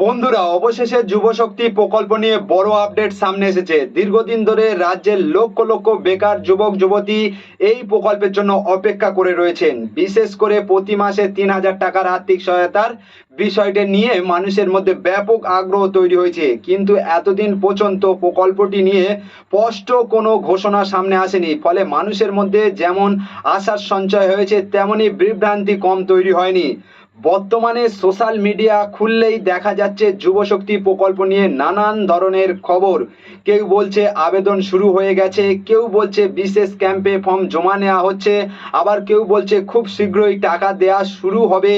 বন্ধুরা, অবশেষে যুবশক্তি প্রকল্প নিয়ে বড় আপডেট সামনে এসেছে। দীর্ঘদিন ধরে রাজ্যের লক্ষ লক্ষ বেকার যুবক যুবতী এই প্রকল্পের জন্য অপেক্ষা করে রয়েছেন। বিশেষ করে প্রতি মাসে ৩,০০০ টাকার আর্থিক সহায়তার বিষয়টি নিয়ে মানুষের মধ্যে ব্যাপক আগ্রহ তৈরি হয়েছে, কিন্তু এতদিন পর্যন্ত প্রকল্পটি নিয়ে স্পষ্ট কোনো ঘোষণা সামনে আসেনি। ফলে মানুষের মধ্যে যেমন আশার সঞ্চয় হয়েছে, তেমনি বিভ্রান্তি কম তৈরি হয়নি। বর্তমানে সোশ্যাল মিডিয়া খুললেই দেখা যাচ্ছে যুবশক্তি প্রকল্প নিয়ে নানান ধরনের খবর। কেউ বলছে আবেদন শুরু হয়ে গেছে, কেউ বলছে বিশেষ ক্যাম্পে ফর্ম জমা নেওয়া হচ্ছে, আবার কেউ বলছে খুব শীঘ্রই টাকা দেওয়া শুরু হবে।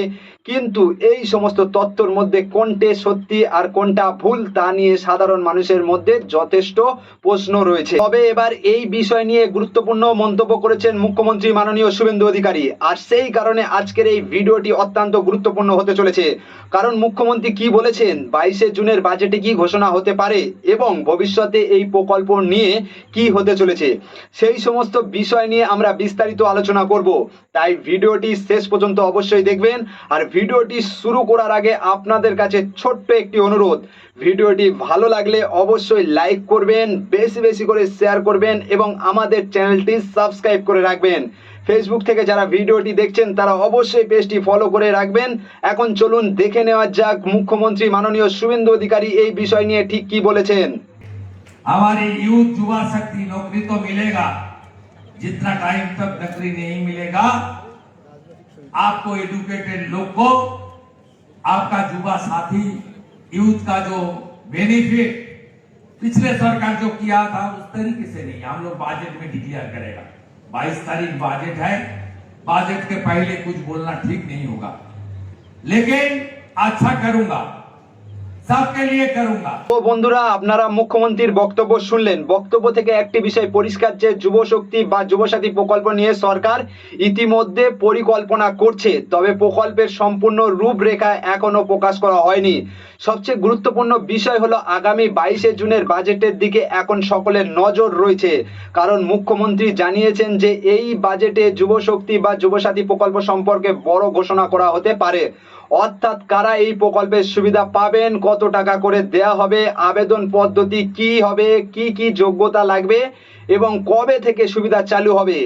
কিন্তু এই সমস্ত তথ্যের মধ্যে কোনটা সত্যি আর কোনটা ভুল তা নিয়ে সাধারণ মানুষের মধ্যে যথেষ্ট প্রশ্ন রয়েছে। তবে এবার এই বিষয় নিয়ে গুরুত্বপূর্ণ মন্তব্য করেছেন মুখ্যমন্ত্রী মাননীয় শুভেন্দু অধিকারী, আর সেই কারণে আজকের এই ভিডিওটি অত্যন্ত গুরুত্বপূর্ণ হতে চলেছে। কারণ মুখ্যমন্ত্রী কি বলেছেন, 22শে জুনের বাজেটে কি ঘোষণা হতে পারে এবং ভবিষ্যতে এই প্রকল্প নিয়ে কি হতে চলেছে, সেই সমস্ত বিষয় নিয়ে আমরা বিস্তারিত আলোচনা করব। তাই ভিডিওটি শেষ পর্যন্ত অবশ্যই দেখবেন। আর ভিডিওটি শুরু করার আগে আপনাদের কাছে ছোট্ট একটি অনুরোধ, ভিডিওটি ভালো লাগলে অবশ্যই লাইক করবেন, বেশি বেশি করে শেয়ার করবেন এবং আমাদের চ্যানেলটি সাবস্ক্রাইব করে রাখবেন। ফেসবুক থেকে যারা ভিডিওটি দেখছেন তারা অবশ্যই পেজটি ফলো করে রাখবেন। এখন চলুন দেখে নেওয়া যাক মুখ্যমন্ত্রী মাননীয় শুভেন্দু অধিকারী এই বিষয় নিয়ে ঠিক কি বলেছেন। हमारी यूथ युवा शक्ति नौकरी तो मिलेगा, जितना टाइम तक नौकरी नहीं मिलेगा आपको एजुकेटेड लोग को आपका युवा साथी यूथ का जो बेनिफिट पिछले सरकार जो किया था उस तरीके से नहीं, हम लोग बजट में डिक्लेयर करेगा। 22 तारीख बजट है, बजट के पहले कुछ बोलना ठीक नहीं होगा, लेकिन अच्छा करूंगा, सबके लिए करूंगा। তো বন্ধুরা, আপনারা মুখ্যমন্ত্রীর বক্তব্য শুনলেন। বক্তব্য থেকে একটি বিষয় পরিষ্কার যে যুবশক্তি বা যুবসাথী প্রকল্প নিয়ে সরকার ইতিমধ্যে পরিকল্পনা করছে, তবে প্রকল্পের সম্পূর্ণ রূপরেখা এখনো প্রকাশ করা হয়নি। সবচেয়ে গুরুত্বপূর্ণ বিষয় হলো আগামী 22শে জুনের বাজেটের দিকে এখন সকলের নজর রয়েছে। কারণ মুখ্যমন্ত্রী জানিয়েছেন যে এই বাজেটে যুবশক্তি বা যুবসাথী প্রকল্প সম্পর্কে বড় ঘোষণা করা হতে পারে। অর্থাৎ কারা এই প্রকল্পের সুবিধা পাবেন, কত টাকা করে দেয়া হবে, আবেদন পদ্ধতি কি হবে, কি কি যোগ্যতা লাগবে এবং কবে থেকে সুবিধা চালু হবে,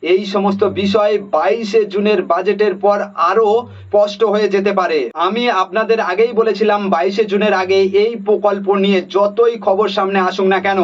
এই সমস্ত বিষয় 22শে জুনের বাজেটের পর আরো স্পষ্ট হয়ে যেতে পারে। আমি আপনাদের আগেই বলেছিলাম 22শে জুনের আগে এই প্রকল্প নিয়ে যতই খবর সামনে আসুক না কেন,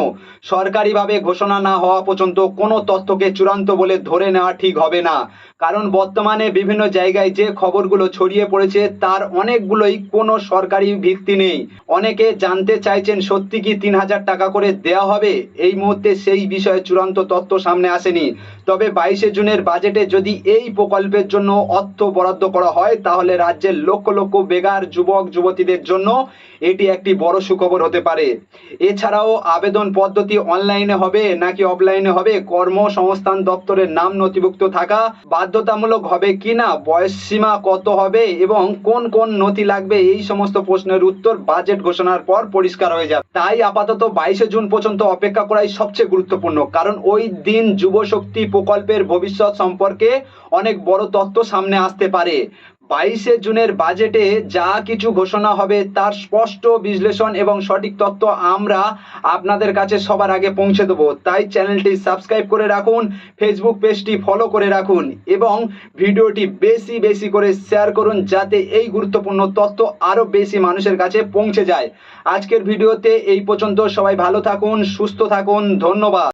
সরকারিভাবে ঘোষণা না হওয়া পর্যন্ত কোনো তথ্যকে চূড়ান্ত বলে ধরে নেওয়া ঠিক হবে না। কারণ বর্তমানে বিভিন্ন জায়গায় যে খবরগুলো ছড়িয়ে পড়েছে তার অনেকগুলোই কোনো সরকারি ভিত্তি নেই। অনেকে জানতে চাইছেন সত্যি কি ৩,০০০ টাকা করে দেওয়া হবে, এই মুহূর্তে সেই বিষয়ে চূড়ান্ত তথ্য সামনে আসেনি। তবে 22শে জুনের বাজেটে যদি এই প্রকল্পের জন্য অর্থ বরাদ্দ করা হয় তাহলে রাজ্যের লক্ষ লক্ষ বেকার যুবক যুবতীদের জন্য এটি একটি বড় সুখবর হতে পারে। এছাড়াও আবেদন পদ্ধতি অনলাইনে হবে নাকি অফলাইনে হবে, কর্মসংস্থান দপ্তরের নাম নথিভুক্ত থাকা বাধ্যতামূলক হবে কিনা, বয়স সীমা কত হবে এবং কোন কোন নথি লাগবে, এই সমস্ত প্রশ্নের উত্তর বাজেট ঘোষণার পর পরিষ্কার হয়ে যাবে। তাই আপাতত 22শে জুন পর্যন্ত অপেক্ষা করাই সবচেয়ে গুরুত্বপূর্ণ। কারণ ওই দিন যুবশক্তি প্রকল্পের ভবিষ্যৎ সম্পর্কে অনেক বড় তথ্য সামনে আসতে পারে। 22শে জুনের বাজেটে যা কিছু ঘোষণা হবে তার স্পষ্ট বিশ্লেষণ এবং সঠিক তথ্য আমরা আপনাদের কাছে সবার আগে পৌঁছে দেবো। তাই চ্যানেলটি সাবস্ক্রাইব করে রাখুন, ফেসবুক পেজটি ফলো করে রাখুন এবং ভিডিওটি বেশি বেশি করে শেয়ার করুন যাতে এই গুরুত্বপূর্ণ তথ্য আরও বেশি মানুষের কাছে পৌঁছে যায়। আজকের ভিডিওতে এই পর্যন্ত। সবাই ভালো থাকুন, সুস্থ থাকুন, ধন্যবাদ।